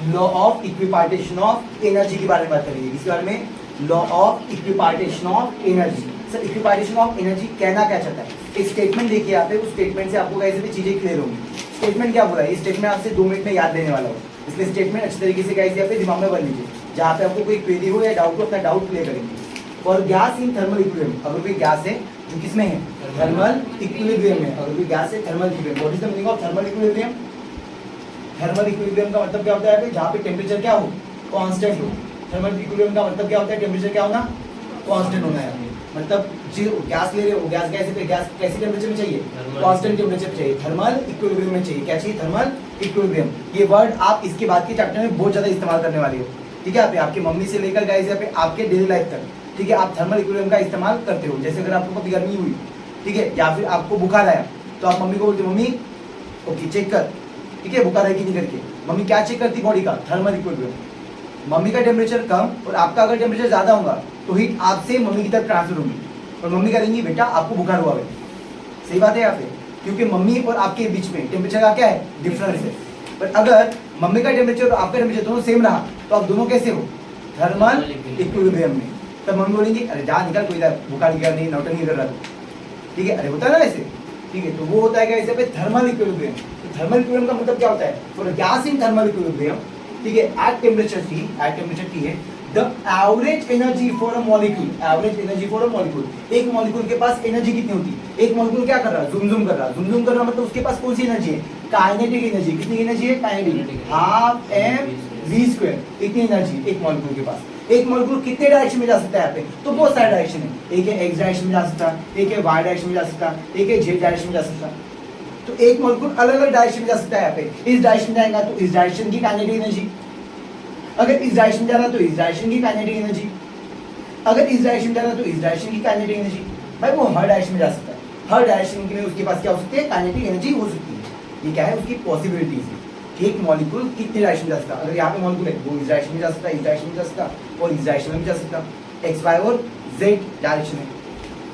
Law of equipartition of energy के बारे में बात करेंगे। इसके बारे में law of equipartition of energy. Sir equipartition of energy कहना क्या चाहता है? एक स्टेटमेंट देखिए यहाँ पे, उस स्टेटमेंट से आपको कैसे भी चीजें क्लियर होंगी। स्टेटमेंट क्या बोला है? ये स्टेटमेंट आपसे 2 मिनट में याद देने वाला हो, इसलिए स्टेटमेंट अच्छी तरीके से कैसे यहाँ पे दिमाग में बन लीजिए। जहाँ पे आपको कोई क्वेरी हो या डाउट हो, अपना डाउट क्लियर करेंगे। और गैस इन थर्मल इक्विलिब्रियम, अगर कोई गैस है जो किसमें है? थर्मल इक्विलिब्रियम में। अगर कोई गैस है thermal equilibrium, what is the meaning of thermal equilibrium? Thermal equilibrium का मतलब क्या होता है? जहाँ पे टेम्परेचर क्या हो? कांस्टेंट हो। थर्मल इक्विलिब्रियम का मतलब क्या होता है? टेम्परेचर क्या होना? कांस्टेंट होना है। मतलब जो गैस ले रहे हो, गैस कैसी टेम्परेचर में चाहिए? कांस्टेंट टेम्परेचर में चाहिए, थर्मल इक्विलिब्रियम में चाहिए। क्या चाहिए? Thermal equilibrium. ये वर्ड आप इसके बाद के चैप्टर में बहुत ज्यादा इस्तेमाल करने वाले हो, ठीक है? आपके मम्मी से लेकर गाइस यहाँ पे आपके डेली लाइफ तक, ठीक है, आप थर्मल इक्विलिब्रियम का इस्तेमाल करते हो। जैसे अगर आपको कभी गर्मी हुई, ठीक है, या फिर आपको बुखार आया, तो आप मम्मी को बोलते हो मम्मी ओके चेक कर, ठीक है, बुखार है कि नहीं करके। मम्मी क्या चेक करती? बॉडी का थर्मल इक्विलिब्रियम। मम्मी का टेम्परेचर कम और आपका अगर टेम्परेचर ज्यादा होगा तो हीट आपसे मम्मी की तरफ ट्रांसफर होगी और मम्मी करेंगी बेटा आपको बुखार हुआ है। सही बात है यहाँ पे, क्योंकि मम्मी और आपके बीच में टेम्परेचर का क्या है? डिफरेंस है। पर अगर मम्मी का टेम्परेचर और आपका टेम्परेचर दोनों सेम रहा तो आप दोनों कैसे हो? थर्मल इक्विलिब्रियम में। तब मम्मी बोलेंगी अरे जा निकल, कोई बुखार गया नहीं, नौटंकी कर रहा था, ठीक है, अरे होता है ना ऐसे, ठीक है। तो वो होता है क्या? ऐसे पे थर्मल इक्विलिब्रियम। तो थर्मल इक्विलिब्रियम का मतलब क्या होता है? For gas in thermal equilibrium, ठीक है, एट टेम्परेचर T है, the average energy for a molecule, average energy for a molecule, एक मॉलिक्यूल के पास एनर्जी कितनी होती है? एक मॉलिक्यूल क्या कर रहा है? ज़ूम कर रहा है। ज़ूम कर रहा मतलब उसके पास कौन सी एनर्जी है? Kinetic energy. कितनी एनर्जी है? Kinetic, half mv²। इतनी एनर्जी एक मॉलिक्यूल के पास। एक मॉलिक्यूल कितने डायरेक्शन में जा सकता है यहाँ पे? तो बहुत सारे डायरेक्शन है। एक है एक्स डायरेक्शन में जा सकता है, एक है वाई डायरेक्शन में जा सकता है, एक है जेड डायरेक्शन में जा सकता है। तो एक मॉलिक्यूल अलग अलग डायरेक्शन में जा सकता है यहाँ पे। इस डायरेक्शन में जाएगा तो इस डायरेक्शन की काइनेटिक एनर्जी, अगर इस डायरेक्शन में जा रहा तो इस डायरेक्शन की काइनेटिक एनर्जी, अगर इस डायरेक्शन में जा रहा तो इस डायरेक्शन की काइनेटिक एनर्जी। भाई वो हर डायरेक्शन में जा सकता है, हर डायरेक्शन में उसके पास क्या हो सकती है? काइनेटिक एनर्जी हो सकती है। ये क्या है? उसकी पॉसिबिलिटीज है कि एक मॉलिक्यूल कितने डायरेक्शन में जा सकता है। अगर यहाँ पे मॉलिक्यूल है वो इस डायरेक्शन में जा सकता है, इस डायरेक्शन में जा सकता है और इस डायरेक्शन में भी जा सकता है, एक्स वाई और जेड डायरेक्शन में।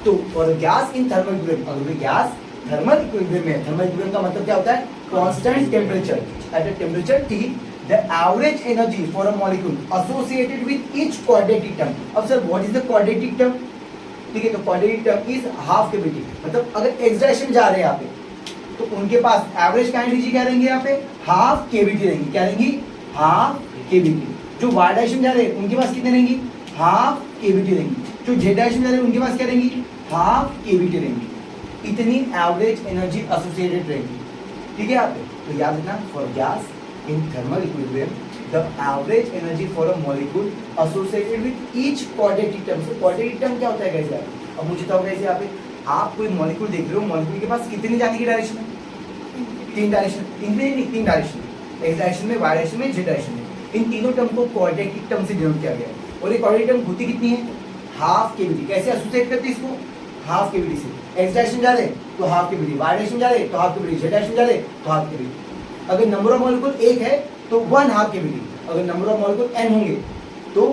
तो और गैस इन थर्मल इक्विलिब्रियम, अगर गैस थर्मल इक्विलिब्रियम में, थर्मल इक्विलिब्रियम का मतलब क्या होता है? Constant temperature at a temperature T, the average energy for a molecule associated with each quadratic term. अब sir what is the quadratic term? ठीक है, तो quadratic term is half kVt। मतलब अगर x डायरेक्शन में जा रहे हैं यहाँ पे तो उनके पास एवरेज काइनेटिक एनर्जी क्या रहेंगे? यहाँ पे हाफ kVt रहेंगी। क्या रहेंगी? Half kVt। जो y डायरेक्शन में जा रहे हैं उनके पास कितने रहेंगी? हाफ kVt रहेंगी। जो z डायरेक्शन में जा रहे हैं उनके पास क्या रहेंगी? हाफ kVt रहेंगी। इतनी एवरेज एनर्जी एसोसिएटेड रहेगी, ठीक है यहाँ पे। तो याद रखना, for gas in thermal equilibrium the average energy for a molecule associated with each quadratic term। so quadratic term क्या होता है गाइस? अब मुझे तो गाइस यहाँ पे आप कोई मॉलिक्यूल देख रहे हो, मॉलिक्यूल के पास कितनी जाने की डायरेक्शन है? 3 डायरेक्शन, 3 डायरेक्शन, एक्स डायरेक्शन में, वाई डायरेक्शन में, जेड डायरेक्शन में। इन तीनों टर्म को क्वाड्रेटिक टर्म से डिनोट किया गया है और ये क्वाड्रेटिक टर्म होती कितनी है? Half kVt। कैसे एसोसिएट करते हैं इसको? हाफ kVt से। एक्स डायरेक्शन जा रहे तो हाफ kVt, वाई डायरेक्शन जा रहे तो हाफ kVt, जेड डायरेक्शन जा रहे तो हाफ kVt। अगर नंबर ऑफ मॉलिक्यूल 1 है तो 1 हाफ kVt, अगर नंबर ऑफ मॉलिक्यूल n होंगे तो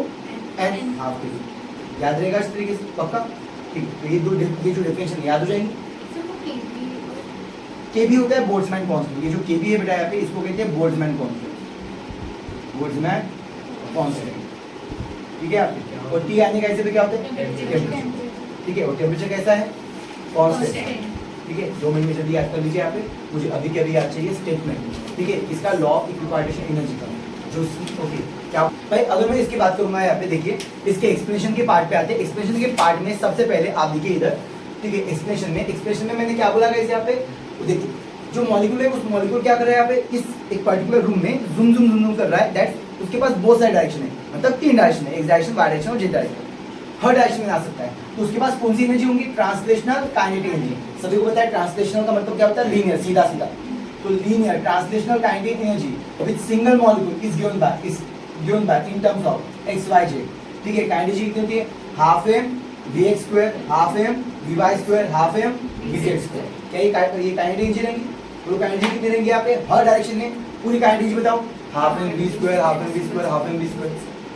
n हाफ kVt। याद रहेगा इस तरीके से? पक्का? ठीक। तो ये जो डेफिनेशन याद हो जाएंगी। kb होता है बोल्ट्जमैन कांस्टेंट। ये जो kb है बेटा यहाँ पे इसको कहते हैं बोल्ट्जमैन कांस्टेंट, बोल्ट्जमैन कांस्टेंट, ठीक है आपके। और t आने का ऐसे पे क्या होता है? टेम्परेचर, ठीक है। और टेम्परेचर कैसा है? कांस्टेंट, ठीक है। 2 मिनट में जल्दी याद कर लीजिए यहाँ पे, मुझे अभी के अभी याद चाहिए स्टेटमेंट, ठीक है, इसका लॉ ऑफ इक्विपार्टीशन एनर्जी का जो ओके क्या भाई। अगर मैं इसकी बात करूंगा यहाँ पे देखिए, इसके एक्सप्लेनेशन के पार्ट पे आते हैं। एक्सप्लेनेशन के पार्ट में सबसे पहले आप देखिए इधर, ठीक है, एक्सप्लेनेशन में मैंने क्या बोला गाइस यहाँ पे? देखिए जो मॉलिक्यूल है उस मॉलिक्यूल क्या कर रहा है यहाँ पे? इस एक पर्टिकुलर रूम में जूम कर रहा है, दैट उसके पास बहुत सारे डायरेक्शन है, मतलब 3 डायरेक्शन है, एक्स डायरेक्शन, वाई डायरेक्शन और जेड डायरेक्शन। हर डायरेक्शन में आ सकता है। तो उसके पास कौन सी एनर्जी होंगी? Translational kinetic energy. सभी को पता है ट्रांसलेशनल का मतलब क्या होता है? लीनियर, सीधा सीधा। तो linear translational kinetic energy with single molecule is given by in terms of X Y Z, ठीक है। काइनेटिक एनर्जी कितनी होती है? Half m vx², half m vy², half m vz²। क्या ये काइनेटिक एनर्जी रहेंगी? तो काइनेटिक एनर्जी कितनी रहेंगी यहाँ पे? हर डायरेक्शन में पूरी काइनेटिक एनर्जी बताओ। Half m v², half m v², half m v²।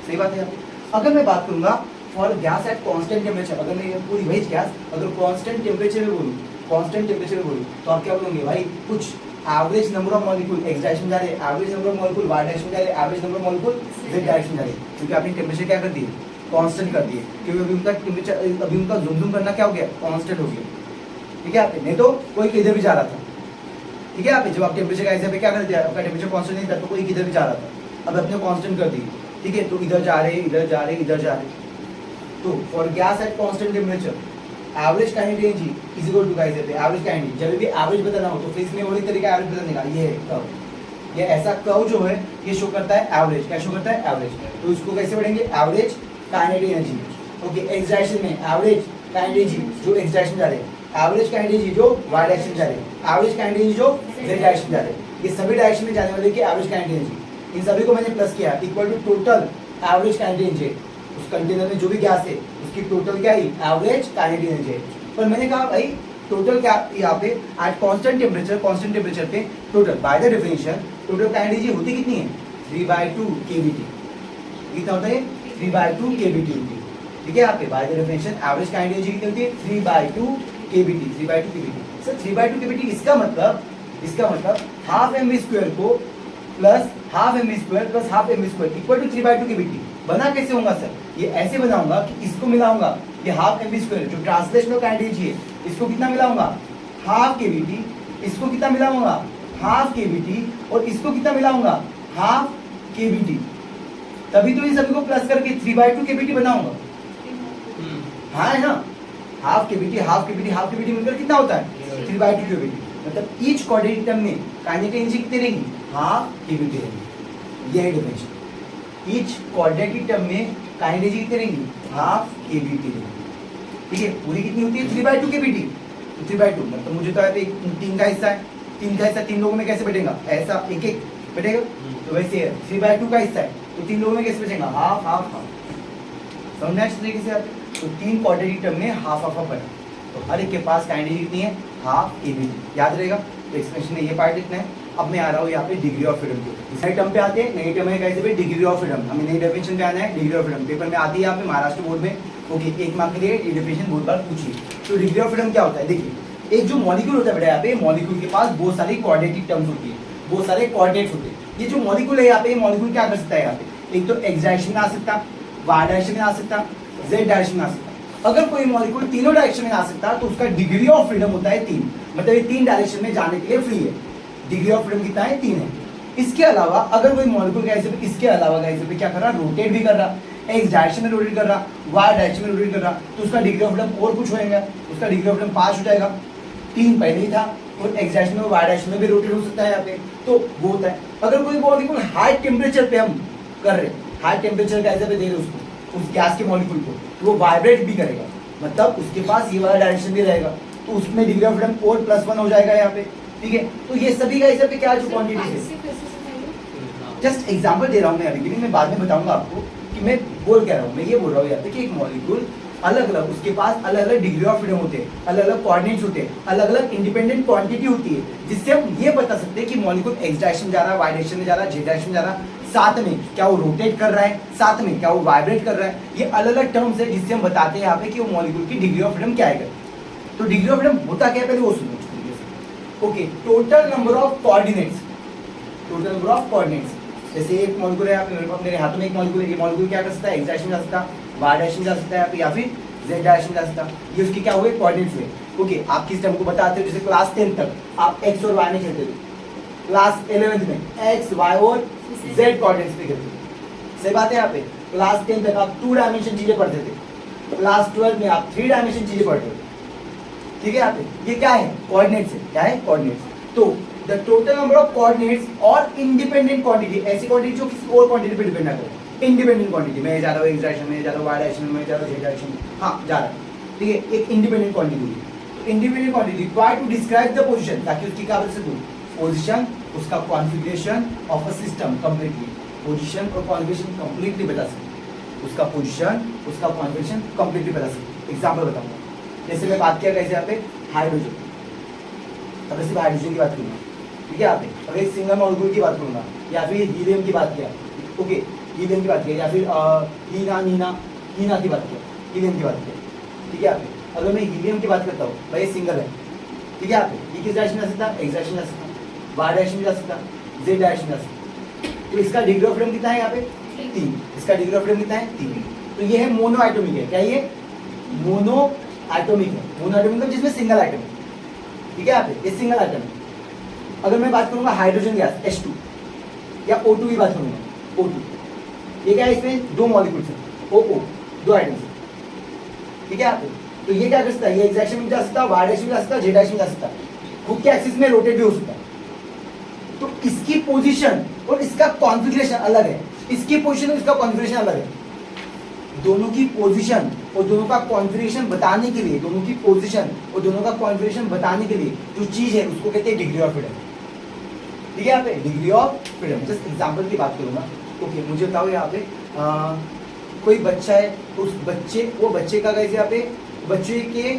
सही बात है। अगर मैं बात करूंगा for gas at constant temperature, अगर मैं पूरी वही गैस अगर कांस्टेंट टेम्परेचर में बोलूं, तो आप क्या बोलोगे भाई? कुछ average number of molecule X direction जा रहे हैं, average number of molecule Y direction जा रहे हैं, average number of molecule Z direction जा रहे हैं, क्योंकि आपने टेम्परेचर क्या कर दिए, कांस्टेंट कर दिए, क्योंकि अभी उनका टेम्परेचर, अभी उनका जूम करना क्या हो गया, कांस्टेंट हो गया। ठीक है, आपने नहीं तो कोई किधर भी जा रहा था। ठीक है, आप जब आप टेम्परेचर का ऐसे क्या कर दिया, आपका टेम्परेचर कांस्टेंट नहीं था तो कोई किधर भी जा रहा था, अब अपने कांस्टेंट कर दिए। ठीक है, तो इधर जा रहे, इधर जा रहे, इधर जा रहे। तो for gas at constant temperature average kinetic energy is equal to guys average kinetic, जब भी एवरेज बताना हो तो फिजिक्स में वही तरीका एवरेज बताने का, ये है कर्व, ये ऐसा कर्व जो है ये शो करता है एवरेज, क्या शो करता है एवरेज। तो इसको कैसे पढ़ेंगे, average kinetic energy. Okay, x direction में एवरेज काइनेटिक एनर्जी जो एक्स डायरेक्शन जा रहे हैं, एवरेज काइनेटिक एनर्जी जो वाई डायरेक्शन जा रहे हैं, एवरेज काइनेटिक एनर्जी जो जेड डायरेक्शन जा रहे हैं, ये सभी डायरेक्शन में जाने वाले की एवरेज काइनेटिक एनर्जी, इन सभी को मैंने प्लस किया equal to total average kinetic energy. उस कंटेनर में जो भी गैस है उसकी टोटल क्या है, एवरेज काइनेटिक एनर्जी है। पर मैंने कहा भाई टोटल क्या यहाँ पे एट कांस्टेंट टेम्परेचर पे total by the definition total kinetic energy होती कितनी है, 3/2 kBT। कितना होता है, 3/2 kBT होती है। ठीक है, यहाँ पे by the definition average kinetic energy कितनी होती है, 3/2 kBT, 3/2 kBT। सर 3/2 kBT इसका मतलब हाफ mv² को plus half mv² plus half mv² equal to 3/2 kBT। बना कैसे होगा सर, ये ऐसे बनाऊंगा कि इसको मिलाऊंगा, ये हाफ mv² जो ट्रांसलेशनल काइनेटिक एनर्जी है, इसको कितना मिलाऊंगा, हाफ kBT, इसको कितना मिलाऊंगा, हाफ kBT, और इसको कितना मिलाऊंगा, हाफ kBT। तभी तो इन सभी को प्लस करके 3/2 kBT बनाऊंगा। हाँ है ना, हाफ kBT मिलकर कितना होता है, 3/2 kBT। मतलब ईच क्वाड्रेटिक टर्म में काइनेटिक एनर्जी कितनी रहेगी, हाफ kBT रहेगी। ये है डेफिनेशन, ईच क्वाड्रेटिक टर्म में काइनेटिक एनर्जी कितनी रहेगी, हाफ kBT रहेगी। ठीक है, पूरी कितनी होती है, 3/2 kBT। तो 3/2 मतलब मुझे तो यहाँ पे तीन का हिस्सा है, तीन लोगों में कैसे बटेगा, ऐसा एक एक बटेगा। तो वैसे 3/2 का हिस्सा है तो तीन लोगों में कैसे बचेगा, हाफ हाफ हाफ। समझना इस तरीके से आते, तो तीन क्वाड्रेटिक टर्म में हाफ हाफ बटा, तो हर एक के पास काइनेटिक एनर्जी कितनी है, हाफ kBT। याद रहेगा, तो एक्सप्रेशन में ये पार्ट लिखना है। अब मैं आ रहा हूँ यहाँ पे डिग्री ऑफ फ्रीडम के, इस नए टर्म पे आते हैं, नए टर्म है कैसे पे डिग्री ऑफ फ्रीडम, हमें नई डेफिनेशन पे आना है। डिग्री ऑफ फ्रीडम पेपर में आती है यहाँ पे महाराष्ट्र बोर्ड में। ओके, 1 मार्क के लिए ये डेफिनेशन बहुत बार पूछिए। तो डिग्री ऑफ फ्रीडम क्या होता है, देखिए एक जो मॉलिक्यूल होता है बेटा, यहाँ पे मॉलिक्यूल के पास बहुत सारी क्वाड्रेटिक टर्म्स होती है, बहुत सारे कोऑर्डिनेट्स होते हैं। ये जो मॉलिक्यूल है यहाँ पे, ये मॉलिक्यूल क्या कर सकता है यहाँ पे, एक तो एक्स डायरेक्शन में आ सकता, वाई डायरेक्शन में आ सकता, जेड डायरेक्शन में आ सकता। अगर कोई मॉलिक्यूल तीनों डायरेक्शन में आ सकता तो उसका डिग्री ऑफ फ्रीडम होता है 3, मतलब ये 3 डायरेक्शन में जाने के लिए फ्री है। डिग्री ऑफ फ्रीडम कितना है, 3 है। इसके अलावा अगर कोई मॉलिक्यूल इसके अलावा क्या कर रहा, रोटेट भी कर रहा, एक्स डायरेक्शन में रोटेट कर रहा, वाई डायरेक्शन में रोटेट कर रहा, तो उसका डिग्री ऑफ फ्रीडम और कुछ होएगा, उसका डिग्री ऑफ फ्रीडम 5 हो जाएगा। 3 पहले ही था, और एक्स डायरेक्शन में वाई डायरेक्शन में भी रोटेट हो सकता है यहाँ पे, तो वो होता है। अगर कोई मॉलिक्यूल हाई टेम्परेचर पे हम कर रहे, हाई टेम्परेचर का ऐसे पे दे रहे उसको, उस गैस के मॉलिक्यूल को, तो वो वाइब्रेट भी करेगा, मतलब उसके पास ये वाला डायरेक्शन भी रहेगा, तो उसमें डिग्री ऑफ फ्रीडम और +1 हो जाएगा यहाँ पे। ठीक है, तो ये सभी का ऐसे पे क्या जो क्वांटिटी है, जस्ट एग्जांपल दे रहा हूँ मैं अभी, मैं बाद में बताऊंगा आपको कि मैं बोल क्या रहा हूँ। मैं ये बोल रहा हूँ यहाँ पे कि एक मॉलिक्यूल अलग अलग, उसके पास अलग अलग डिग्री ऑफ फ्रीडम होते हैं, अलग अलग कोऑर्डिनेट्स होते हैं, अलग अलग इंडिपेंडेंट क्वांटिटी होती है, जिससे हम ये बता सकते हैं कि मॉलिक्यूल एक्स डायरेक्शन जा रहा है, वाई डायरेक्शन में जा रहा है, जेड डायरेक्शन जा रहा है, साथ में क्या वो रोटेट कर रहा है, साथ में क्या वो वाइब्रेट कर रहा है। ये अलग अलग टर्म्स है जिससे हम बताते हैं यहाँ पे कि वो मॉलिक्यूल की डिग्री ऑफ फ्रीडम क्या है। तो डिग्री ऑफ फ्रीडम होता क्या है पहले वो सुनो। Okay, total number of coordinates, total number of coordinates, जैसे एक मॉलिक्यूल है मेरे हाथों में, एक मॉलिक्यूल है, ये मॉलिक्यूल क्या कर सकता है, एक्स डायरेक्शन जा सकता, वाई डायरेक्शन जा सकता है या फिर जेड डायरेक्शन जा सकता। ये उसके क्या हुए, कोऑर्डिनेट्स हुए। ओके, आप किस टर्म को बताते हो, जैसे क्लास 10 तक आप एक्स और वाई में खेलते थे, क्लास 11th में एक्स वाई और जेड कोऑर्डिनेट्स पे खेलते थे। सही बात है, यहाँ पे क्लास 10 तक आप 2 डायमेंशन चीजें पढ़ते थे, क्लास 12 में आप 3 डायमेंशन चीजें पढ़ते थे। ठीक है, यहाँ पे ये क्या है, कोऑर्डिनेट्स है, क्या है, कोऑर्डिनेट्स। तो the total number of coordinates और इंडिपेंडेंट क्वांटिटी, ऐसी क्वांटिटी जो किसी और क्वांटिटी पे डिपेंड ना करे। इंडिपेंडेंट क्वांटिटी, मैं जा रहा हूँ एक्स डायरेक्शन में, जा रहा हूँ वाई डायरेक्शन में, जा रहा हूँ जेड डायरेक्शन में, हाँ जा रहा है। ठीक है, एक इंडिपेंडेंट क्वांटिटी, तो independent quantity required to describe the position, ताकि उसकी क्या बता सकूँ, पोजीशन, उसका configuration of a system completely, position और कॉन्फ़िगरेशन कंप्लीटली बता सकते, उसका पोजीशन, उसका कॉन्फ़िगरेशन कंप्लीटली बता सकते। एग्जांपल बताऊंगा, जैसे मैं बात किया कैसे यहाँ पे हाइड्रोजन, अगर सिर्फ हाइड्रोजन की बात करूँगा, ठीक है, यहाँ पे अगर एक सिंगल मॉलिक्यूल की बात करूँगा, या फिर हीलियम की बात किया, ओके हीलियम की बात किया, या फिर हीना की बात किया, हीलियम की बात किया। ठीक है, यहाँ पे अगर मैं हीलियम की बात करता हूँ, भाई सिंगल है, ठीक है, यहाँ पे ये किस डायरेक्शन में आ सकता है, एक्स डायरेक्शन में आ सकता है, वाई डायरेक्शन में जा सकता, जेड डायरेक्शन में जा सकता। तो इसका डिग्री ऑफ फ्रीडम कितना है यहाँ पे 3, इसका डिग्री ऑफ फ्रीडम कितना है 3। तो ये है मोनो एटॉमिक है, क्या ये मोनो एटॉमिक है, मोनो एटॉमिक मतलब जिसमें सिंगल एटम है, ठीक है यहाँ पे ये सिंगल एटम है। अगर मैं बात करूंगा हाइड्रोजन गैस H2 या O2 की बात करूंगा O2, ये क्या है इसमें 2 मॉलिक्यूल्स हैं OO 2 आइटम्स, ठीक है यहाँ पे। तो ये क्या कर सकता है, ये एक्स डायरेक्शन में जा सकता है, वाई डायरेक्शन में जा सकता है, जेड डायरेक्शन में जा सकता है, खुद के एक्सिस में रोटेट भी हो सकता है। तो इसकी पोजीशन और इसका कॉन्फ़िगरेशन अलग है, इसकी पोजीशन और इसका कॉन्फ़िगरेशन अलग है। दोनों की पोजीशन और दोनों का कॉन्फ़िगरेशन बताने के लिए, दोनों की पोजीशन और दोनों का कॉन्फ़िगरेशन बताने के लिए जो चीज है उसको कहते हैं डिग्री ऑफ फ्रीडम, ठीक है यहाँ पे degree of freedom. Just example की बात करूंगा, ओके मुझे बताओ यहाँ पे कोई बच्चा है, उस बच्चे वो बच्चे का कैसे यहाँ पे बच्चे के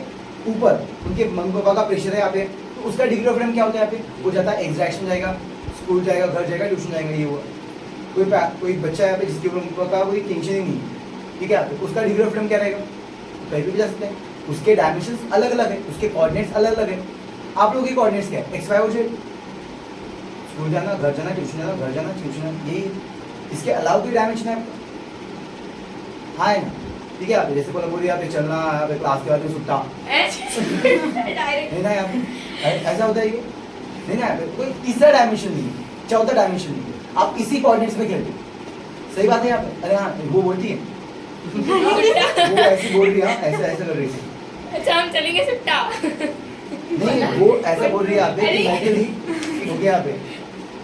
ऊपर उनके मम्मी पापा का प्रेशर है यहाँ पे, तो उसका डिग्री ऑफ फ्रीडम क्या होता है यहाँ पे, वो जाता है एग्स डायरेक्शन जाएगा, स्कूल जाएगा, घर जाएगा, ट्यूशन जाएगा, ये हुआ। कोई बच्चा यहाँ पे जिसके ऊपर मम्मी पापा का कोई टेंशन ही नहीं, ठीक है यहाँ पे, उसका डिग्री ऑफ फ्रीडम क्या रहेगा, कहीं भी जा सकते हैं। उसके डायमेंशन अलग अलग है, उसके कोऑर्डिनेट्स अलग अलग है। आप लोगों के कोऑर्डिनेट्स क्या है, एक्स वाई और जेड, स्कूल जाना, घर जाना, ट्यूशन जाना, घर जाना, ट्यूशन जाना, यही। इसके अलावा कोई डायमेंशन है आपका, हाँ है ना, ठीक है। आप जैसे बोला यहाँ पे चलना, यहाँ पे क्लास के बाद में सुट्टा नहीं ना, यहाँ पे ऐसा होता है ये नहीं ना, यहाँ पे कोई तीसरा डायमेंशन नहीं है, चौथा डायमेंशन नहीं है, आप इसी कोऑर्डिनेट्स में खेलते, सही बात है यहाँ पे। अरे हाँ वो बोलती है वो ऐसी बोल रही है, ऐसा ऐसा कर रही है। अच्छा हम चलेंगे सुट्टा। नहीं वो ऐसा बोल रही है यहाँ पे कि मैं के लिए हो गया यहाँ पे,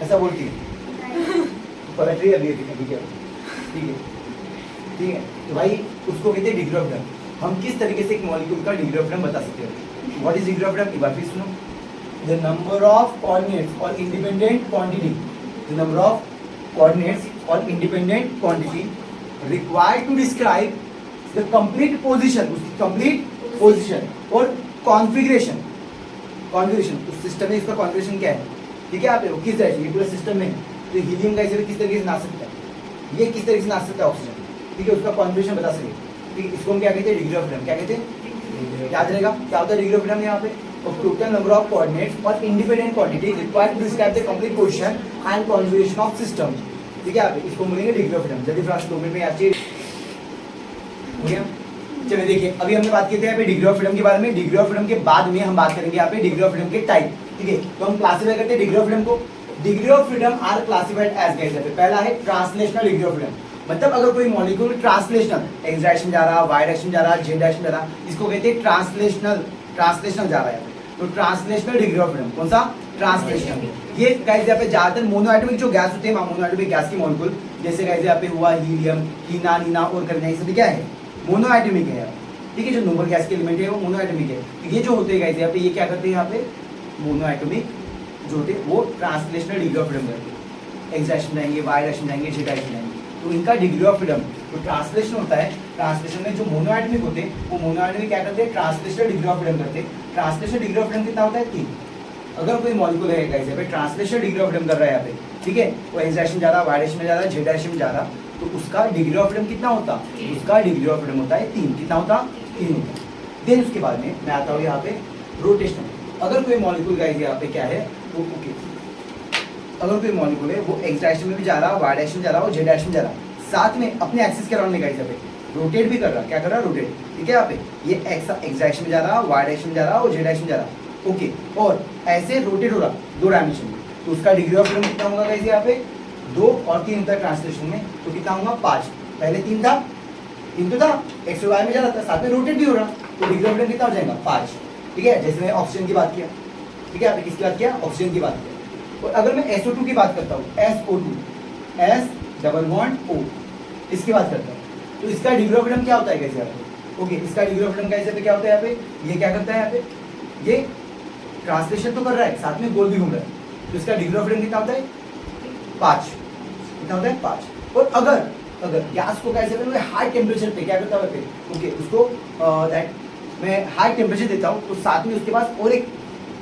ऐसा बोलती है, पलट रही है अभी ठीक है, ठीक है ठीक है। तो भाई उसको कहते हैं डिग्री ऑफ फ्रीडम। हम किस तरीके से एक मॉलिक्यूल का डिग्री ऑफ फ्रीडम बता सकते हैं। What is degree of freedom, एक बार फिर सुनो, द नंबर ऑफ कोऑर्डिनेट्स और independent quantity, the number of coordinates और independent quantity required to describe the complete position, उसकी कंप्लीट पोजीशन और कॉन्फ़िगरेशन, कॉन्फ़िगरेशन उस सिस्टम में इसका कॉन्फ़िगरेशन क्या है, ठीक है। आप वो किस तरह से ये पूरे सिस्टम में तो हीलियम का इसे किस तरीके से नाच सकता है, ये किस तरीके से नाच सकता है ऑक्सीजन, ठीक है, उसका कॉन्फ़िगरेशन बता सके, ठीक है। इसको हम क्या कहते हैं, डिग्री ऑफ फ्रीडम। क्या कहते हैं, याद रहेगा क्या होता है डिग्री ऑफ फ्रीडम यहाँ पे, टोटल नंबर ऑफ कोऑर्डिनेट्स और independent quantity required to describe the complete position and configuration of system, ठीक है। आप इसको बोलेंगे डिग्री ऑफ फ्रीडम। जल्दी फ्रांस 2 मिनट में याद चाहिए, हो गया। चलिए देखिए, अभी हमने बात की थी यहाँ पे डिग्री ऑफ फ्रीडम के बारे में। डिग्री ऑफ फ्रीडम के बाद में हम बात करेंगे यहाँ पे डिग्री ऑफ फ्रीडम के टाइप, ठीक है। तो हम क्लासिफाई करते हैं डिग्री ऑफ फ्रीडम को। Degree of freedom are classified as guys, पहला है ट्रांसलेशनल डिग्री ऑफ फ्रीडम, मतलब अगर कोई मॉलिक्यूल ट्रांसलेशनल एक्स डायरेक्शन जा रहा, वाई डायरेक्शन जा रहा, जेड डायरेक्शन जा रहा, इसको कहते हैं ट्रांसलेशनल, ट्रांसलेशनल जा रहा है। तो ट्रांसलेशनल डिग्री ऑफ फ्रीडम कौन सा, ट्रांसलेशनल। ये गाइस यहाँ पे ज्यादातर मोनोएटॉमिक जो गैस होते हैं, मोनोएटॉमिक गैस की मॉलिक्यूल, जैसे गाइस यहाँ पे हुआ हीलियम, हीना, नीना और करना, ये सभी क्या है, मोनोएटॉमिक है, ठीक है। जो नोबल गैस के एलिमेंट है वो मोनोएटॉमिक है। ये जो होते हैं गाइस यहाँ पे, ये क्या करते हैं यहाँ पे, मोनोएटॉमिक जो होते हैं वो ट्रांसलेशनल डिग्री ऑफ फ्रीडम करते हैं, एक्स डायरेक्शन जाएंगे, वाई डायरेक्शन जाएंगे, जेड डायरेक्शन जाएंगे, तो इनका डिग्री ऑफ फ्रीडम तो ट्रांसलेशन होता है। ट्रांसलेशन में जो मोनोएटॉमिक होते हैं वो मोनोएटॉमिक क्या करते हैं, ट्रांसलेशनल डिग्री ऑफ फ्रीडम करते हैं। ट्रांसलेशनल डिग्री ऑफ फ्रीडम कितना होता है, 3। अगर कोई मॉलिक्यूल है गाइस यहाँ पे ट्रांसलेशनल डिग्री ऑफ फ्रीडम कर रहा है यहाँ पे, ठीक है, वो एक्स डायरेक्शन जा रहा, वाई डायरेक्शन में जा रहा, जेड डायरेक्शन में जा रहा, तो उसका डिग्री ऑफ फ्रीडम कितना होता, उसका डिग्री ऑफ फ्रीडम होता है 3। कितना होता, 3 होता। देन उसके बाद में मैं आता हूँ यहाँ पे रोटेशनल। अगर कोई मॉलिक्यूल गाइस यहाँ पे क्या है, वो ओके, अगर कोई मॉलिक्यूल है वो एक्स डायरेक्शन में भी जा रहा, वाई डायरेक्शन जा रहा और जेड डायरेक्शन जा रहा, साथ में अपने एक्सिस के अराउंड में गाइस यहाँ पे रोटेट भी कर रहा, क्या कर रहा, रोटेट, ठीक है। यहाँ पे ये एक्स डायरेक्शन में जा रहा, वाई डायरेक्शन में जा रहा और जेड डायरेक्शन में जा रहा, ओके, और ऐसे रोटेट हो रहा 2 डायमेंशन में, तो उसका डिग्री ऑफ फ्रीडम कितना होगा गाइस यहाँ पे, 2 और 3 होता है ट्रांसलेशन में, तो कितना होगा, 5। पहले 3 था, 3 तो था, एक्स वाई में जा रहा था, साथ में रोटेट भी हो रहा, तो डिग्री ऑफ फ्रीडम कितना हो जाएगा, 5, ठीक है। जैसे मैं ऑक्सीजन की बात किया, ठीक है, आपने किसकी बात किया, ऑक्सीजन की बात किया। और अगर मैं SO2 की बात करता हूँ, SO2, S double bond O, इसकी बात करता हूँ, तो इसका डिग्री ऑफ फ्रीडम क्या होता है कैसे यहाँ पे, ओके, इसका डिग्री ऑफ फ्रीडम कैसे पे क्या होता है यहाँ पे, ये क्या करता है यहाँ पे, ये ट्रांसलेशन तो कर रहा है, साथ में गोल भी घूम रहा है, तो इसका डिग्री ऑफ फ्रीडम कितना होता है, 5। कितना होता है, 5। और अगर गैस को कैसे मैं हाई टेम्परेचर पे क्या करता हूँ पे, ओके, उसको दैट मैं हाई टेम्परेचर देता हूँ, तो साथ में उसके पास और एक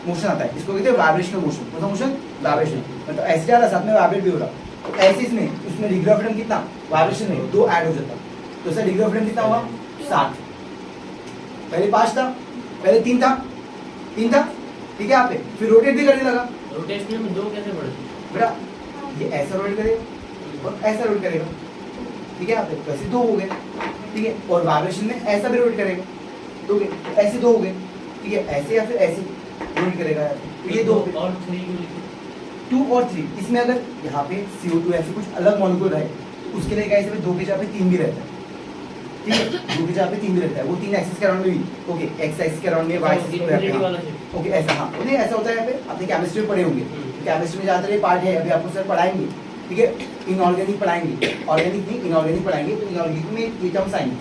मोशन आता है, इसको कहते हैं वाइब्रेशनल मोशन। कौन सा मोशन, वाइब्रेशन, मतलब ऐसे जा रहा साथ में वाइब्रेट भी हो रहा, तो ऐसे इसमें उसमें डिग्री ऑफ फ्रीडम कितना, वाइब्रेशन में 2 ऐड हो जाता, तो इसका डिग्री ऑफ फ्रीडम कितना हुआ, 7। पहले 5 था, पहले 3 था, ठीक है यहाँ पे, फिर रोटेट भी करने लगा, रोटेशनल में 2 कैसे बढ़ते? बेटा ये ऐसा रोटेट करेगा और ऐसा रोटेट करेगा, ठीक है, आप देखो ऐसे 2 हो गए, ठीक है, और वाइब्रेशन में ऐसा भी रोटेट करेगा, तो ऐसे 2 हो गए, ठीक है, ऐसे या फिर ऐसे रोटेट करेगा, तो ये 2 और 3 को लिखो। 2 और 3, इसमें अगर यहाँ पे CO2 ऐसे कुछ अलग मॉलिक्यूल रहे तो उसके लिए कैसे 2 के जगह पे 3 भी रहता है, ठीक है, 2 के जगह पे 3 भी रहता है, वो 3 एक्सिस के अराउंड में भी, ओके, एक्स एक्सिस के अराउंड में, वाई एक्सिस के इनफिनिटी अराउंड वाला में, है। ओके, ऐसा, हाँ, नहीं ऐसा होता है यहाँ पे, आपने केमिस्ट्री में पढ़े होंगे, केमिस्ट्री में ज़्यादातर ये पार्ट है, अभी आपको सर पढ़ाएंगे, ठीक है, इनऑर्गेनिक पढ़ाएंगे, ऑर्गेनिक नहीं इनऑर्गेनिक पढ़ाएंगे, तो इनऑर्गेनिक में ये टर्म्स आएंगे,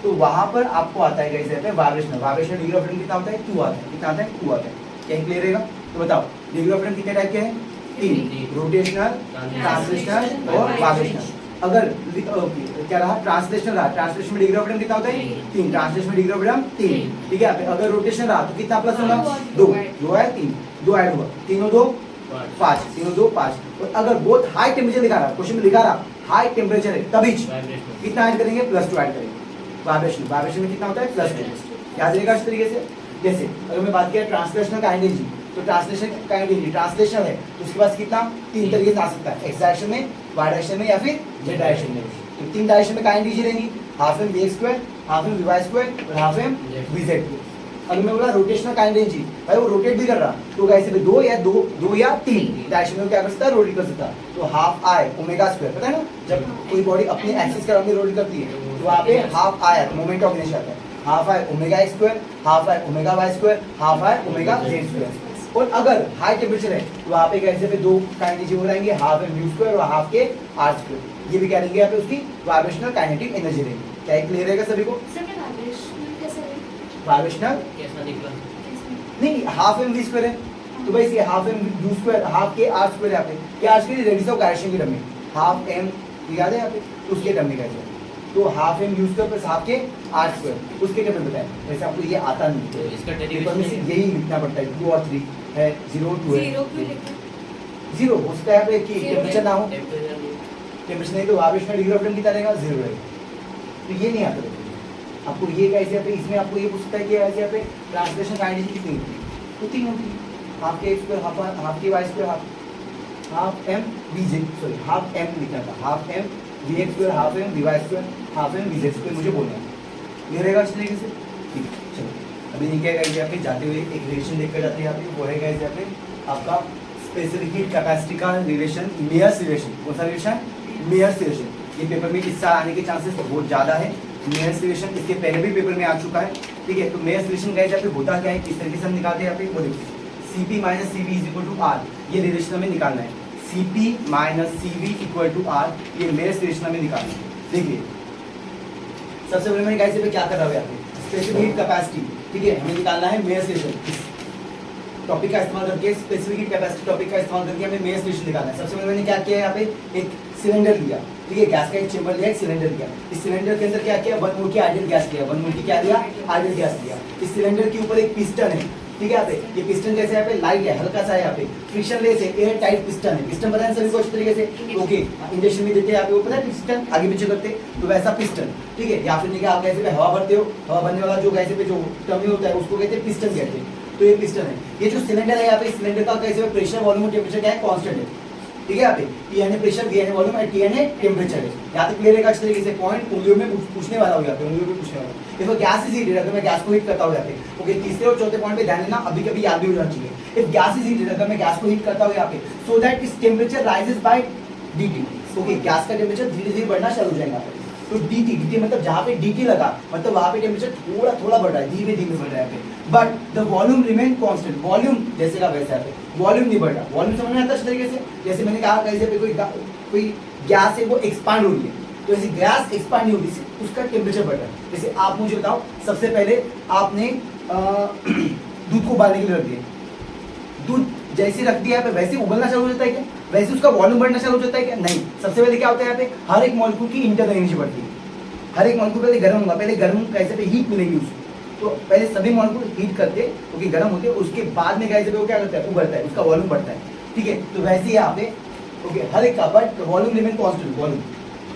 तो वहाँ पर आपको आता है कैसे आता है vibrational, vibrational degree of freedom कितना होता है 2 आता है, कितना आता है 2 आता है, क्या क्लियर रहेगा? तो बताओ डिग्री ऑफ फ्रीडम कितने टाइप के हैं? 3, रोटेशनल, ट्रांसलेशनल और वाइब्रेशनल। अगर क्या रहा ट्रांसलेशनल रहा, ट्रांसलेशन में डिग्री ऑफ फ्रीडम कितना होता है 3, ट्रांसलेशन में डिग्री ऑफ फ्रीडम 3, ठीक है, अगर रोटेशन रहा तो कितना प्लस होगा 2, 2 है 3, 2 ऐड होगा, 3 और 2 5, 3 और 2 5, और अगर बहुत हाई टेम्परेचर दिखा रहा, क्वेश्चन में लिखा रहा हाई टेम्परेचर है तभी कितना ऐड करेंगे +2 ऐड करेंगे, वाइब्रेशन, वाइब्रेशन में कितना होता है +2, याद रहेगा इस तरीके से। जैसे अगर मैं बात किया ट्रांसलेशनल का एनर्जी, तो ट्रांसलेशन का एनर्जी ट्रांसलेशन है तो उसके पास कितना 3 तरीके से आ सकता है, एक्स डायरेक्शन में, वाई डायरेक्शन में या फिर जेड डायरेक्शन में, तो 3 डायरेक्शन में का एनर्जी रहेंगी, half M we x square, half M we Y square और half M V Z square. अगर मैं बोला रोटेशनल का एनर्जी, भाई वो रोटेट भी कर रहा तो कैसे भी 2 या 3 डायरेक्शन में क्या कर सकता है रोटेट कर सकता है, तो हाफ आई ओमेगा स्क्वायर, पता है ना जब कोई बॉडी अपनी एक्सिस के अराउंड में रोटेट करती है तो वहाँ पे half I moment of inertia आता है, half I omega X square, half I omega Y square, half I omega Z square. और अगर हाई टेम्परेचर है तो वहाँ पे कैसे पे 2 काइनेटिक हो रहेंगे, हाफ एम यू स्क्वायर और हाफ के आर स्क्वायर, ये भी क्या रहेंगे यहाँ पे उसकी वाइब्रेशनल काइनेटिक एनर्जी रहेगी। क्या क्लियर रहेगा सभी को? वाइब्रेशनल कैसा निकला? नहीं हाफ एम वी स्क्वायर है तो भाई ये half M U square, half K R square यहाँ पे क्या R square radius of gyration की टर्म में हाफ एम याद है यहाँ पे, तो उसके टर्म में कैसे तो half M U square plus half K R square उसके टर्म में बताया, वैसे आपको ये आता नहीं तो इसका पेपर में डेरिवेशन सिर्फ यही लिखना पड़ता है 2 और 3 है 0 2 है 0 हो सकता है कि टेम्परेचर ना हो, टेम्परेचर नहीं तो वाइब्रेशनल डिग्री ऑफ फ्रीडम कितना रहेगा 0 रहेगा, तो ये नहीं आता आपको, ये कैसे पे इसमें आपको ये पूछ सकता है कि ऐसे यहाँ पे ट्रांसलेशन का एनर्जी कितनी होती है तो 3 होती है, half K X square half K Y square half M we Z sorry half M लिखना था, half M we x square, half M we Y square, half M V Z square मुझे बोलना है, ये रहेगा इस तरीके से, ठीक है। चलो अभी नहीं क्या गाइस यहाँ पे जाते हुए एक रिलेशन देखकर जाते हैं यहाँ पे, वो है गाइस यहाँ पे आपका स्पेसिफिक हीट कैपेसिटी का रिलेशन, मेयर्स रिलेशन, कौन सा रिलेशन? Mayer's relation. ये पेपर में इस साल आने के चांसेस बहुत ज़्यादा है, मेयर्स रिलेशन इसके पहले भी पेपर में आ चुका है, ठीक है। तो मेयर्स रिलेशन गाइस यहाँ पे होता क्या है, किस तरीके से हम निकालते हैं यहाँ पे, वो देखिए Cp minus C V is equal to R, ये रिलेशन हमें निकालना है, Cp minus C V equal to R, ये मेयर्स रिलेशन हमें निकालना है। देखिए सबसे पहले मैं गाइस पे क्या कर रहा हूँ यहाँ पे स्पेसिफिक हीट कैपेसिटी, ठीक है, हमें निकालना है मेयर्स रिलेशन, टॉपिक का इस्तेमाल करके स्पेसिफिक हीट कैपेसिटी टॉपिक का इस्तेमाल करके हमें मेयर्स रिलेशन निकालना है। सबसे पहले मैंने क्या किया यहाँ पे एक सिलेंडर लिया, ठीक है, गैस का एक चेंबर लिया, एक सिलेंडर लिया, इस सिलेंडर के अंदर क्या किया 1 मोल की आइडियल गैस लिया, 1 मोल की क्या लिया आइडियल गैस लिया, इस सिलेंडर के ऊपर एक पिस्टन है, ठीक है, यहाँ पे ये पिस्टन कैसे यहाँ पे लाइट है, हल्का सा है, यहाँ पे फ्रिक्शन लेस है, एयर टाइट पिस्टन है, पिस्टन पता है सभी को अच्छी तरीके से, ओके इंजेक्शन भी देते हैं यहाँ पे, वो पता है पिस्टन आगे पीछे करते तो वैसा पिस्टन, ठीक है, या फिर नहीं आप कैसे पे हवा भरते हो, हवा भरने वाला जो कैसे पे जो टर्मिनल होता है उसको कहते हैं पिस्टन कहते हैं, तो ये पिस्टन है। ये जो सिलेंडर है यहाँ पे सिलेंडर का कैसे प्रेशर वॉल्यूम टेम्परेचर क्या है कांस्टेंट है, ठीक है, यहाँ पे Tn है प्रेशर, Vn है वॉल्यूम और Tn है टेम्परेचर है। यहाँ तक क्लियर है इस तरीके से, पॉइंट उंगलियों में पूछने वाला हो, यहाँ पे उंगलियों में पूछने वाला देखो गैस इज हीटेड, अगर मैं गैस को हीट करता हूँ यहाँ पे, ओके तीसरे और चौथे पॉइंट पे ध्यान देना, अभी कभी याद भी हो जाना चाहिए, इफ गैस इज हीटेड अगर मैं गैस को हीट करता हूँ यहाँ पे so that its temperature rises by dt, okay gas का टेम्परेचर धीरे धीरे बढ़ना शुरू हो जाएगा, तो dt मतलब जहाँ पे dt लगा मतलब वहाँ पे टेम्परेचर थोड़ा थोड़ा बढ़ रहा है, धीरे धीरे बढ़ रहा है, but the volume remain constant, volume जैसे का वैसा है, वॉल्यूम नहीं बढ़ रहा, वॉल्यूम समझ में आता है इस तरीके से, जैसे मैंने कहा कैसे पे कोई गैस है वो एक्सपांड हो रही है, तो ऐसी गैस एक्सपांड नहीं हो रही उसका टेम्परेचर बढ़ रहा है। जैसे आप मुझे बताओ सबसे पहले आपने दूध को उबालने के लिए रख दिया, दूध जैसे रख दिया पे वैसे उबलना चालू हो जाता है क्या, वैसे उसका वॉल्यूम बढ़ना चालू हो जाता है क्या, नहीं, सबसे पहले क्या होता है यहाँ पे हर एक मॉलिक्यूल की इंटरनल एनर्जी बढ़ती है, हर एक मॉलिक्यूल पहले गर्म होगा, पहले गर्म कैसे पे हीट मिलेगी उसको, तो पहले सभी मॉलिक्यूल हीट करते क्योंकि गर्म होते हैं, उसके बाद में कैसे वो क्या करता है उबलता है, उसका वॉल्यूम बढ़ता है, ठीक है। तो वैसे ही यहाँ पे ओके हर एक का but volume remain constant, volume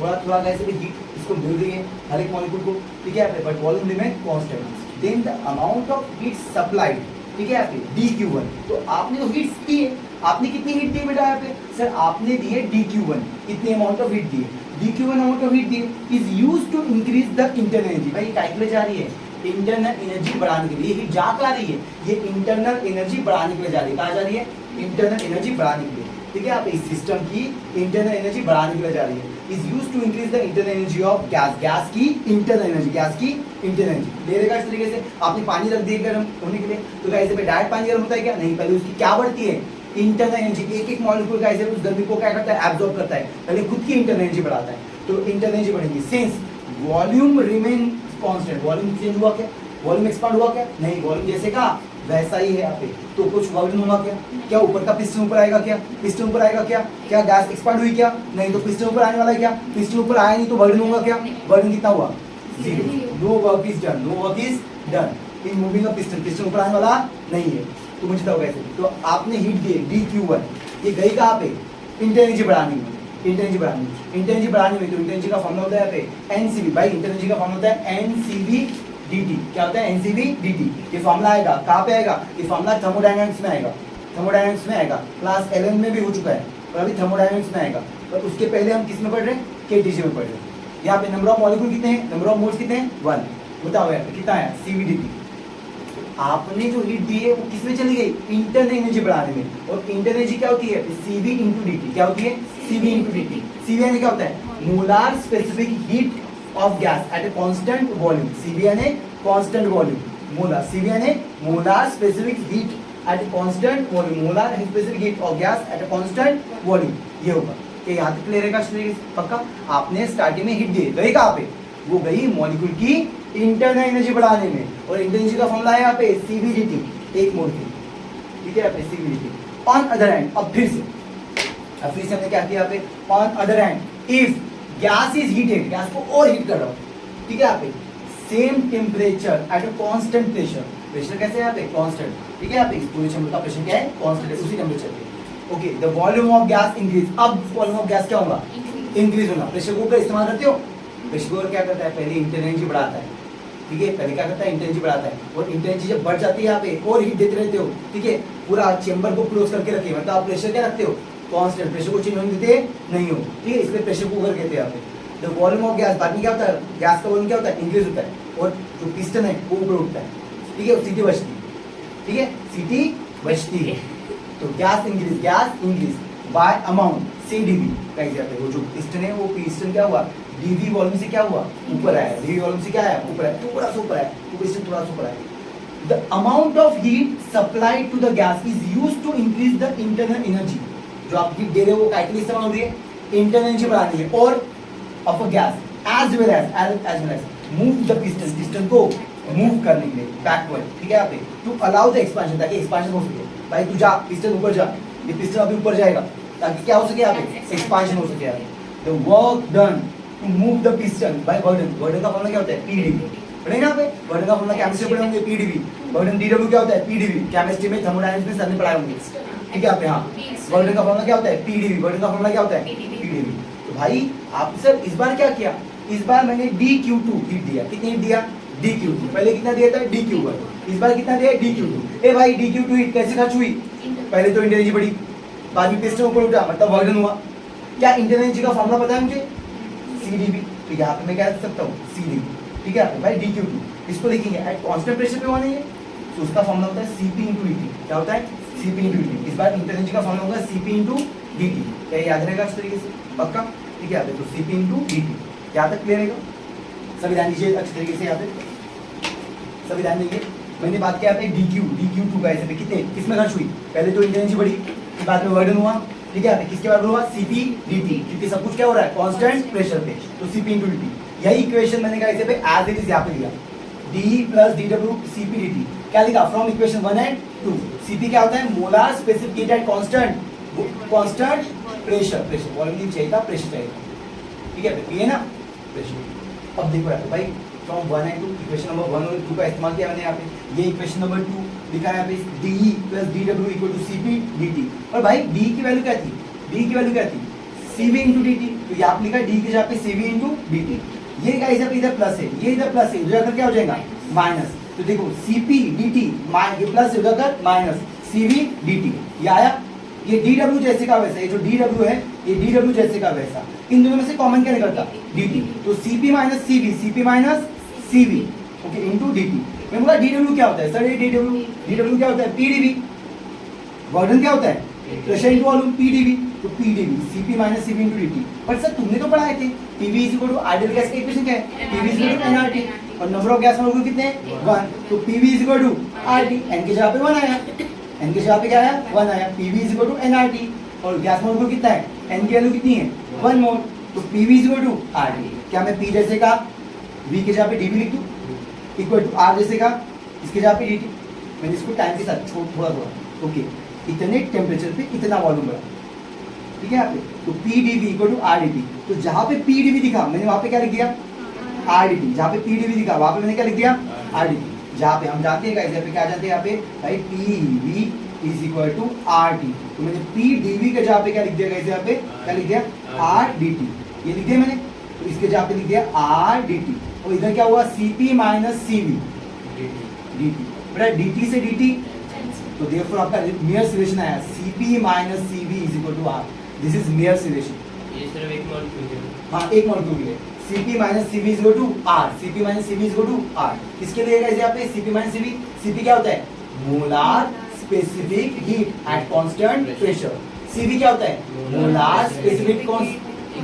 थोड़ा थोड़ा कैसे भी हीट इसको मिल रही है हर एक मॉलिक्यूल को, ठीक है, but volume remain constant, then the amount of heat supplied ठीक है यहाँ पे dQ1। तो आपने तो हीट्स दी है, आपने कितनी हीट दी बेटा यहाँ पे? सर आपने दी है dQ1, कितनी अमाउंट ऑफ हीट दी है? dQ1 अमाउंट ऑफ हीट दी है, is used to increase the internal energy. भाई कैलकुलेट जा रही है इंटरनल एनर्जी बढ़ाने के लिए, हीट जा ला रही है, ये इंटरनल एनर्जी बढ़ाने के लिए जा रही है। कहाँ जा रही है? इंटरनल एनर्जी बढ़ाने के लिए, ठीक है। आप इस सिस्टम की इंटरनल एनर्जी बढ़ाने के लिए जा रही है, is used to increase the internal energy of gas, gas की इंटरनल एनर्जी, गैस की इंटरनल एनर्जी ले लेगा। इस तरीके से आपने पानी रख दिया गर्म होने के लिए, तो गाइस पे डायरेक्ट पानी गर्म होता है क्या? नहीं, पहले उसकी क्या बढ़ती है? Internal energy. एक एक मॉलिक्यूल गाइस उस गर्मी को क्या करता है? एब्जॉर्ब करता है, पहले खुद की इंटरनल एनर्जी बढ़ाता है, तो इंटरनल एनर्जी बढ़ेगी। Since volume remain constant, volume change हुआ क्या? वॉल्यूम एक्सपांड हुआ क्या? नहीं, वॉल्यूम जैसे का वैसा ही है यहाँ पे, तो कुछ वर्डन हुआ क्या? क्या ऊपर का पिस्टन ऊपर आएगा क्या? पिस्टन ऊपर आएगा क्या? क्या गैस एक्सपांड हुई क्या? नहीं, तो पिस्टन ऊपर आने वाला है क्या? पिस्टन ऊपर आया नहीं तो वर्डन होगा क्या? वर्डन कितना हुआ? Zero. No work is done, no work is done in moving a piston, piston ऊपर आने वाला नहीं है, तो मुझे बताओ कैसे? तो आपने हीट दी dQ1, ये गई कहाँ पे? इंटरनल एनर्जी बढ़ाने में, इंटरनल एनर्जी बढ़ाने में, इंटरनल एनर्जी बढ़ाने में, तो इंटरनल एनर्जी का फॉर्मूला होता है यहाँ पे NCV। भाई इंटरनल एनर्जी का फॉर्मूला होता है NCV dt। क्या होता है? NCV dt। ये फॉर्मूला आएगा कहाँ पे आएगा? ये फॉर्मूला थर्मोडायनामिक्स में आएगा, थर्मोडायनामिक्स में आएगा, क्लास 11 में भी हो चुका है, और अभी थर्मोडायनामिक्स में आएगा। पर उसके पहले हम किस में पढ़ रहे हैं? KTC में पढ़ रहे हैं। यहाँ पे नंबर ऑफ मॉलिक्यूल कितने हैं? नंबर ऑफ मोल्स कितने हैं? 1। बताओ यहाँ पे कितना है? CV dt। आपने जो हीट दी है वो किस में चली गई? इंटरनल एनर्जी बढ़ाने में, और इंटरनल एनर्जी क्या होती है? CV into dt। क्या होती है? CV into dt। CV यानी क्या होता है? Molar specific heat of gas at a constant volume. CV यानी कांस्टेंट वॉल्यूम, मोलार। CV यानी molar specific heat at a constant volume, molar specific heat of gas at a constant volume. ये होगा कि यहाँ तक क्लियर है पक्का? आपने स्टार्टिंग में हीट दी, गई कहाँ पे? वो गई मॉलिक्यूल की इंटरनल एनर्जी बढ़ाने में, और इंटरनल एनर्जी का फॉर्मूला है यहाँ पे CV dt, एक मोल की, ठीक है यहाँ पे CV dt। On other hand, अब फिर से हमने क्या किया यहाँ पे? On other hand if gas is heated, gas को और हीट कर रहा हूँ, ठीक है यहाँ पे, same temperature at a constant pressure. Pressure कैसे है यहाँ पे? कांस्टेंट, ठीक है यहाँ पे इस पूरे चैम्बर का प्रेशर क्या है? कांस्टेंट है, उसी टेम्परेचर पे। Okay, the volume of gas increase. अब वॉल्यूम ऑफ गैस क्या होगा? इंक्रीज होना। प्रेशर कुकर इस्तेमाल करते हो? प्रेशर कुकर क्या करता है? पहले इंटरनल एनर्जी बढ़ाता है, ठीक है, पहले क्या करता है? इंटरनल एनर्जी बढ़ाता है, और इंटरनल एनर्जी जब बढ़ जाती है यहाँ पे और हीट देते रहते हो, ठीक है, पूरा चैम्बर को क्लोज करके रखिए, मतलब आप प्रेशर क्या रखते हो? कांस्टेंट, प्रेशर को चेंज होने देते नहीं हो, ठीक है, इसलिए प्रेशर कुकर कहते हैं यहाँ पे। द वॉल्यूम ऑफ गैस, बाद में क्या होता है? गैस का वॉल्यूम क्या होता है? इंक्रीज होता है, और जो पिस्टन है वो ऊपर उठता है, ठीक है, सीटी बचती है, ठीक है, सीटी बचती है। तो gas increase by amount CdV का एग्जांपल है, वो जो पिस्टन है वो पिस्टन क्या हुआ? dV वॉल्यूम से क्या हुआ? ऊपर आया, dV वॉल्यूम से क्या आया? ऊपर आया, थोड़ा सा ऊपर आया, वो पिस्टन थोड़ा सा ऊपर आया। The amount of heat supplied to the gas is used to increase the internal energy. जो आप हीट दे रहे हो वो क्या के लिए इस्तेमाल हो रही है? इंटरनल एनर्जी बढ़ानी है, और of a gas as well as move the piston, piston को मूव करने के लिए बैकवर्ड, ठीक है यहाँ पे, टू अलाउ द एक्सपेंशन, ताकि एक्सपेंशन हो सके। भाई तू जा, पिस्टन ऊपर जा, ये पिस्टन अभी ऊपर जाएगा, ताकि क्या हो सके यहाँ पे? एक्सपेंशन हो सके यहाँ पे। The work done to move the piston by work done, work done का फॉर्मूला क्या होता है? PdV। पढ़ेंगे यहाँ पे बर्डन का फॉर्मूला, केमिस्ट्री पढ़े होंगे PdV। बर्डन dW क्या होता है? PdV। केमिस्ट्री में थर्मोडायनामिक्स में सर ने पढ़ाए होंगे, ठीक है यहाँ पे। हाँ, बर्डन का फॉर्मूला क्या होता है? PdV। बर्डन का फॉर्मूला क्या होता है? PdV। तो भाई आप सर इस बार क्या किया? इस बार मैंने dQ2 हीट दिया, कितनी हीट दिया? dQ2। पहले कितना दिया था? dQ1। इस बार कितना दिया है? dQ2। ए भाई dQ2 हीट कैसे खर्च हुई? पहले तो इंटरनल एनर्जी बढ़ी, बाद में पिस्टन ऊपर उठा, मतलब वर्डन हुआ। क्या इंटरनल एनर्जी का फॉर्मूला पता है मुझे? CdV। तो यहाँ पे मैं क्या लिख सकता हूँ? CdV, ठीक है भाई, dQ2 इसको लिखेंगे एट कांस्टेंट प्रेशर पे होना है, तो उसका फॉर्मूला होता है CP इंटू dt। क्या होता है? CP into dt। इस बार इंटरनल एनर्जी का फॉर्मूला होगा CP इंटू dt। क्या याद रहेगा इस तरीके से? पक्का, ठीक है। तो CP इंटू dt यहाँ तक क्लियर रहेगा? सभी ध्यान दीजिए अच्छे तरीके से, यहाँ पे सभी ध्यान दीजिए। मैंने बात किया पे dQ2 का, ऐसे पे कितने किसमें खर्च हुई? पहले तो इंटरनल एनर्जी बढ़ी, बाद में वर्डन हुआ, ठीक है, किसके बाद हुआ? CP dt, क्योंकि सब कुछ क्या हो रहा है? कांस्टेंट प्रेशर पे, तो CP इंटू dt। यही इक्वेशन मैंने कहा ऐसे पे एज इट इज यहाँ पे लिया, d plus dW CP dt। क्या लिखा? From equation 1 and 2। CP क्या होता है? Molar specific heat at constant pressure, volume नहीं चाहिए था, प्रेशर चाहिए था, ठीक है, ये ना प्रेशर। अब देखो यार भाई, फ्रॉम 1 एंड 2, इक्वेशन नंबर 1 और 2 का इस्तेमाल किया मैंने यहाँ पे। ये इक्वेशन नंबर 2 लिखा है यहाँ पे, dE plus dW equal to CP dt। और भाई d की वैल्यू क्या थी? d की वैल्यू क्या थी? CV into dt। तो यहाँ पे लिखा d की जगह पे CV इंटू dt। ये गाइस इधर प्लस है, ये इधर प्लस है, इधर क्या हो जाएगा? माइनस। तो देखो Cp dt ये प्लस हो जाकर माइनस Cv dt, ये आया। ये dw जैसे का वैसा, ये जो dw है ये dw जैसे का वैसा, इन दोनों में से कॉमन क्या निकलता dt, तो Cp minus Cv okay into dt। मैं बोला dw क्या होता है सर, ये dw क्या होता है pdv, वर्डन क्या होता है प्रेशर इनटू वॉल्यूम pdv, तो pdv Cp माइनस Cv इनटू dt। पर सर तुमने तो पढ़ाए थे PV is equal to ideal gas का इक्वेशन क्या है, PV is equal to nRT, और नंबर ऑफ गैस मॉलिक्यूल कितने हैं 1, तो PV is equal to RT, n की जगह पे 1 आया, n की जगह पे क्या आया 1 आया, PV is equal to nRT, और गैस मॉलिक्यूल कितना है n की वैल्यू कितनी है 1 मोल, तो PV is equal to RT। क्या मैं P जैसे का V की जगह पे dV लिख दूं इक्वल टू R जैसे का इसकी जगह पे dt, मैंने इसको टाइम के साथ थोड़ा ओके, इतने टेम्परेचर पे इतना वॉल्यूम बढ़ा, ठीक है यहाँ पे, तो PdV इक्वल टू RdT। तो जहाँ पे PdV दिखा मैंने वहाँ पे क्या लिख दिया RdT, जहाँ पे PdV दिखा वहाँ पे मैंने क्या लिख दिया RdT। जहाँ पे हम जानते हैं गाइस, यहाँ पे क्या जानते हैं, यहाँ पे भाई PV is equal to RT, तो मैंने PdV के जहाँ पे क्या लिख दिया गाइस, यहाँ पे क्या लिख दिया RdT, ये लिख दिया मैंने, तो इसके जहाँ पे लिख दिया RdT, और इधर क्या हुआ Cp माइनस Cv dt, बेटा dt से dt, तो देयरफॉर आपका मेयर्स रिलेशन आया Cp minus Cv is equal to R, this is Mayer's relation. ये सिर्फ एक मॉलिक्यूल है। हाँ एक मॉलिक्यूल के लिए Cp minus Cv is equal to R, Cp minus Cv is equal to R, किसके लिए गाइस यहाँ पे Cp माइनस Cv, Cp क्या होता है molar specific heat at constant pressure, Cv क्या होता है molar specific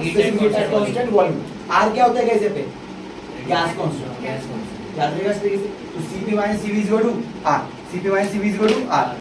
heat at constant volume, R क्या होता है गाइस यहाँ पे गैस कांस्टेंट, याद रहेगा इस तरीके से, तो Cp minus Cv is equal to R, Cp minus Cv is equal to R।